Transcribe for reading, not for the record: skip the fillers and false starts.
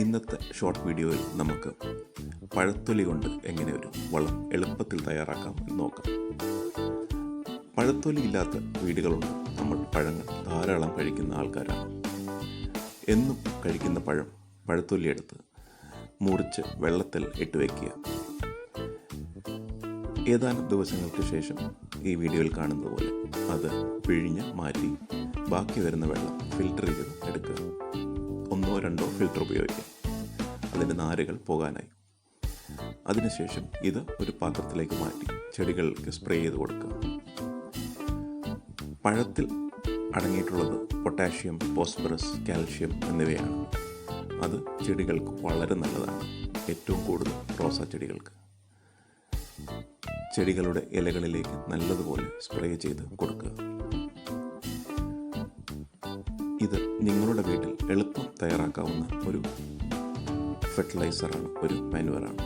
ഇന്നത്തെ ഷോർട്ട് വീഡിയോയിൽ നമുക്ക് പഴത്തൊലി കൊണ്ട് എങ്ങനെ ഒരു വളം എളുപ്പത്തിൽ തയ്യാറാക്കാം എന്ന് നോക്കാം. പഴത്തൊലി ഇല്ലാത്ത വീടുകളുണ്ട്. നമ്മൾ പഴങ്ങൾ ധാരാളം കഴിക്കുന്ന ആൾക്കാരാണ്. എന്നും കഴിക്കുന്ന പഴത്തൊലി എടുത്ത് മുറിച്ച് വെള്ളത്തിൽ ഇട്ട് വയ്ക്കുക. ഏതാനും ദിവസങ്ങൾക്ക് ശേഷം ഈ വീഡിയോയിൽ കാണുന്നത് പോലെ അത് പിഴിഞ്ഞ് മാറ്റി ബാക്കി വരുന്ന വെള്ളം ഫിൽറ്റർ ചെയ്ത് എടുക്കുക. 1-2 ഫിൽറ്റർ ഉപയോഗിക്കുക, അതിൻ്റെ നാരുകൾ പോകാനായി. അതിനുശേഷം ഇത് ഒരു പാത്രത്തിലേക്ക് മാറ്റി ചെടികൾക്ക് സ്പ്രേ ചെയ്ത് കൊടുക്കുക. പഴത്തിൽ അടങ്ങിയിട്ടുള്ളത് പൊട്ടാഷ്യം, ഫോസ്ഫറസ്, കാൽഷ്യം എന്നിവയാണ്. അത് ചെടികൾക്ക് വളരെ നല്ലതാണ്. ഏറ്റവും കൂടുതൽ റോസാ ചെടികൾക്ക്. ചെടികളുടെ ഇലകളിലേക്ക് നല്ലതുപോലെ സ്പ്രേ ചെയ്ത് കൊടുക്കുക. ഇത് നിങ്ങളുടെ വീട്ടിൽ എളുപ്പം തയ്യാറാക്കാവുന്ന ഒരു ഫെർട്ടിലൈസറാണ്, ഒരു മാനുവറാണ്.